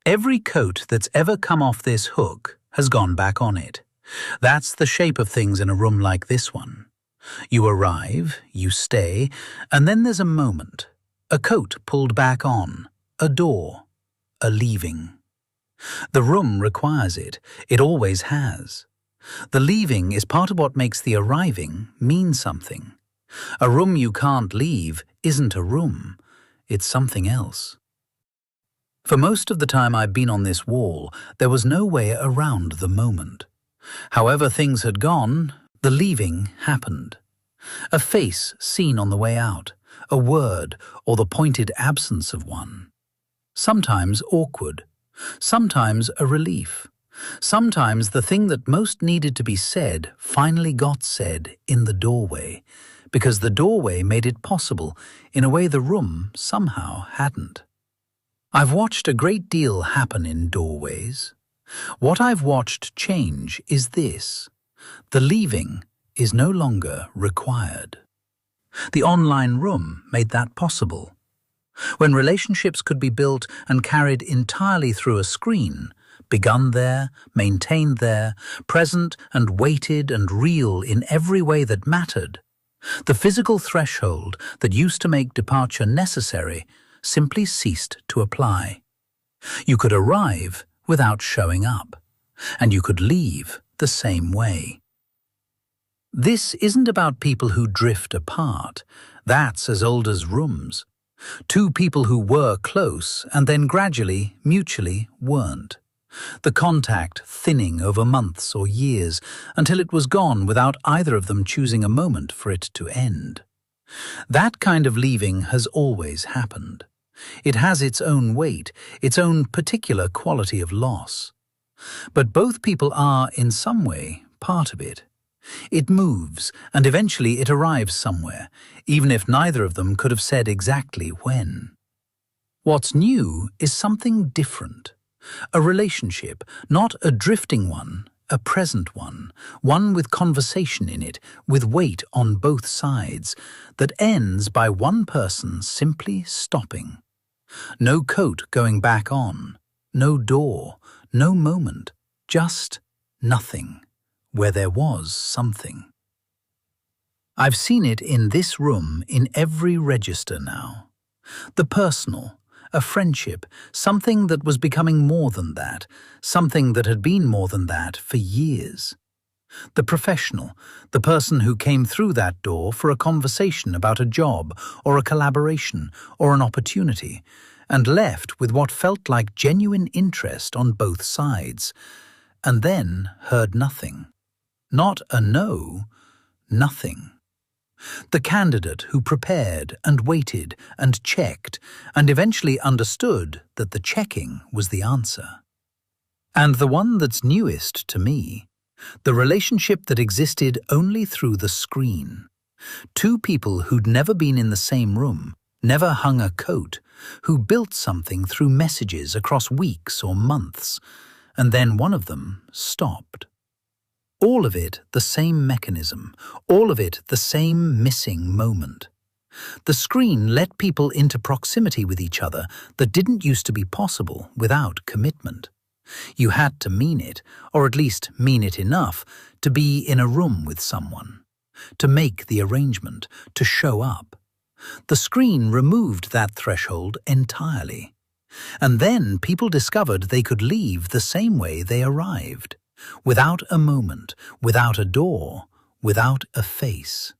Every coat that's ever come off this hook has gone back on it. That's the shape of things in a room like this one. You arrive, you stay, and then there's a moment. A coat pulled back on, a door, a leaving. The room requires it. It always has. The leaving is part of what makes the arriving mean something. A room you can't leave isn't a room. It's something else. For most of the time I've been on this wall, there was no way around the moment. However things had gone, the leaving happened. A face seen on the way out, a word or the pointed absence of one. Sometimes awkward, sometimes a relief. Sometimes the thing that most needed to be said finally got said in the doorway, because the doorway made it possible in a way the room somehow hadn't. I've watched a great deal happen in doorways. What I've watched change is this: the leaving is no longer required. The online room made that possible. When relationships could be built and carried entirely through a screen, begun there, maintained there, present and weighted and real in every way that mattered, the physical threshold that used to make departure necessary simply ceased to apply. You could arrive without showing up, and you could leave the same way. This isn't about people who drift apart. That's as old as rooms. Two people who were close and then gradually, mutually weren't. The contact thinning over months or years until it was gone without either of them choosing a moment for it to end. That kind of leaving has always happened. It has its own weight, its own particular quality of loss. But both people are, in some way, part of it. It moves, and eventually it arrives somewhere, even if neither of them could have said exactly when. What's new is something different. A relationship, not a drifting one, a present one with conversation in it, with weight on both sides, that ends by one person simply stopping. No coat going back on, no door, no moment, just nothing, where there was something. I've seen it in this room in every register now. The personal, a friendship, something that was becoming more than that, something that had been more than that for years. The professional, the person who came through that door for a conversation about a job or a collaboration or an opportunity, and left with what felt like genuine interest on both sides, and then heard nothing. Not a no, nothing. The candidate who prepared and waited and checked and eventually understood that the checking was the answer. And the one that's newest to me, the relationship that existed only through the screen. Two people who'd never been in the same room, never hung a coat, who built something through messages across weeks or months, and then one of them stopped. All of it the same mechanism, all of it the same missing moment. The screen let people into proximity with each other that didn't used to be possible without commitment. You had to mean it, or at least mean it enough, to be in a room with someone, to make the arrangement, to show up. The screen removed that threshold entirely. And then people discovered they could leave the same way they arrived, without a moment, without a door, without a face.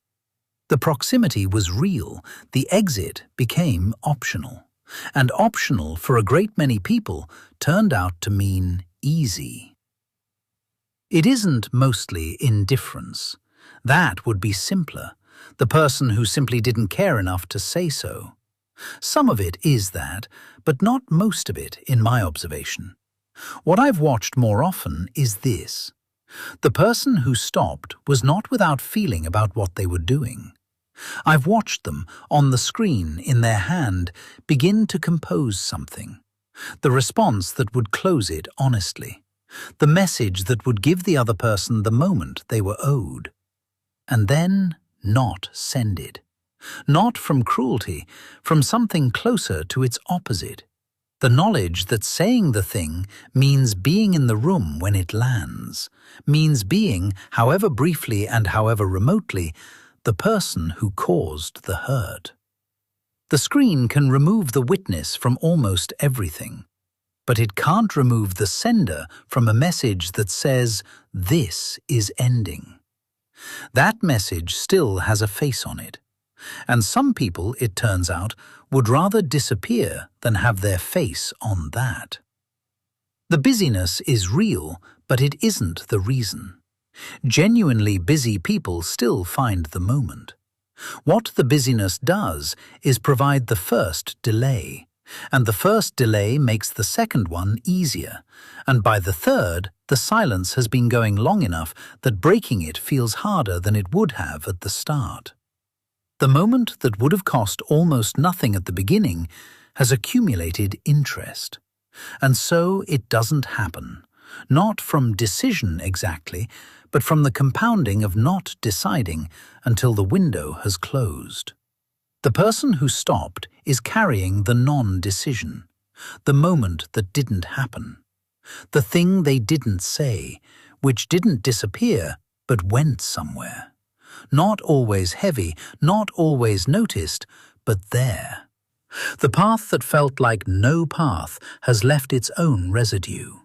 The proximity was real, the exit became optional. And optional for a great many people turned out to mean easy. It isn't mostly indifference. That would be simpler, the person who simply didn't care enough to say so. Some of it is that, but not most of it in my observation. What I've watched more often is this. The person who stopped was not without feeling about what they were doing. I've watched them, on the screen, in their hand, begin to compose something. The response that would close it honestly. The message that would give the other person the moment they were owed. And then not send it. Not from cruelty, from something closer to its opposite. The knowledge that saying the thing means being in the room when it lands, means being, however briefly and however remotely, the person who caused the hurt. The screen can remove the witness from almost everything, but it can't remove the sender from a message that says, "This is ending." That message still has a face on it, and some people, it turns out, would rather disappear than have their face on that. The busyness is real, but it isn't the reason. Genuinely busy people still find the moment. What the busyness does is provide the first delay, and the first delay makes the second one easier, and by the third, the silence has been going long enough that breaking it feels harder than it would have at the start. The moment that would have cost almost nothing at the beginning has accumulated interest, and so it doesn't happen, not from decision exactly, but from the compounding of not deciding until the window has closed. The person who stopped is carrying the non-decision, the moment that didn't happen, the thing they didn't say, which didn't disappear but went somewhere. Not always heavy, not always noticed, but there. The path that felt like no path has left its own residue.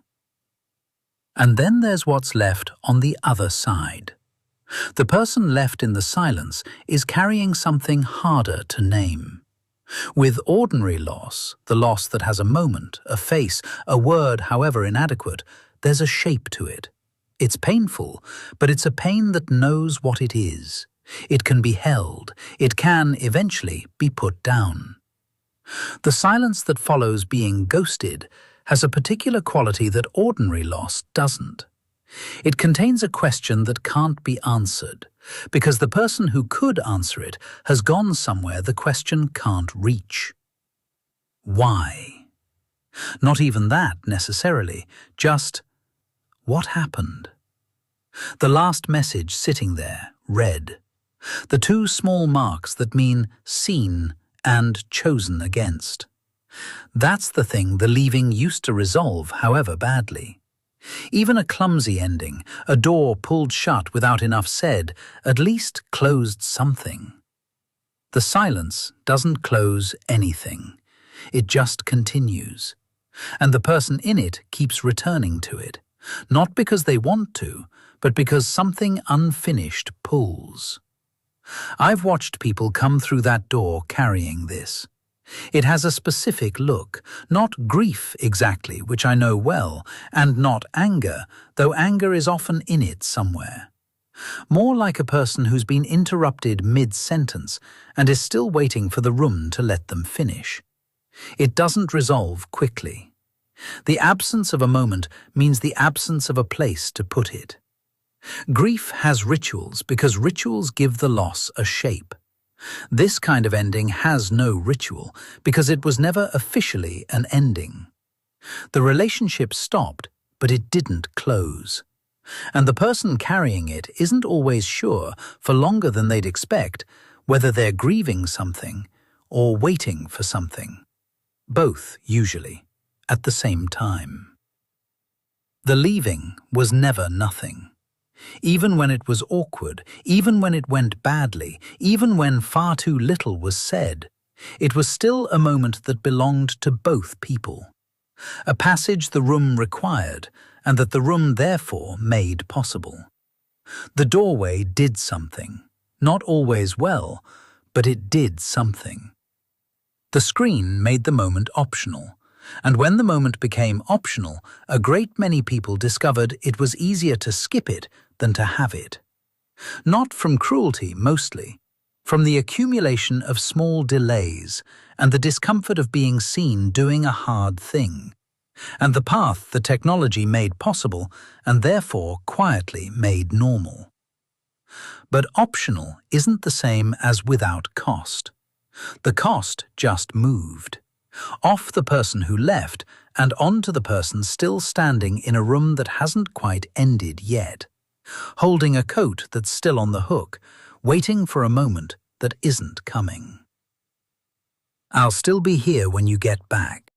And then there's what's left on the other side. The person left in the silence is carrying something harder to name. With ordinary loss, the loss that has a moment, a face, a word however inadequate, there's a shape to it. It's painful, but it's a pain that knows what it is. It can be held. It can, eventually, be put down. The silence that follows being ghosted has a particular quality that ordinary loss doesn't. It contains a question that can't be answered, because the person who could answer it has gone somewhere the question can't reach. Why? Not even that, necessarily, just what happened? The last message sitting there, read. The two small marks that mean seen and chosen against. That's the thing the leaving used to resolve, however badly. Even a clumsy ending, a door pulled shut without enough said, at least closed something. The silence doesn't close anything. It just continues. And the person in it keeps returning to it, not because they want to, but because something unfinished pulls. I've watched people come through that door carrying this. It has a specific look, not grief exactly, which I know well, and not anger, though anger is often in it somewhere. More like a person who's been interrupted mid-sentence and is still waiting for the room to let them finish. It doesn't resolve quickly. The absence of a moment means the absence of a place to put it. Grief has rituals because rituals give the loss a shape. This kind of ending has no ritual because it was never officially an ending. The relationship stopped, but it didn't close. And the person carrying it isn't always sure, for longer than they'd expect, whether they're grieving something or waiting for something. Both, usually, at the same time. The leaving was never nothing. Even when it was awkward, even when it went badly, even when far too little was said, it was still a moment that belonged to both people. A passage the room required, and that the room therefore made possible. The doorway did something, not always well, but it did something. The screen made the moment optional, and when the moment became optional, a great many people discovered it was easier to skip it than to have it. Not from cruelty, mostly, from the accumulation of small delays and the discomfort of being seen doing a hard thing, and the path the technology made possible and therefore quietly made normal. But optional isn't the same as without cost. The cost just moved. Off the person who left and onto the person still standing in a room that hasn't quite ended yet, holding a coat that's still on the hook, waiting for a moment that isn't coming. I'll still be here when you get back.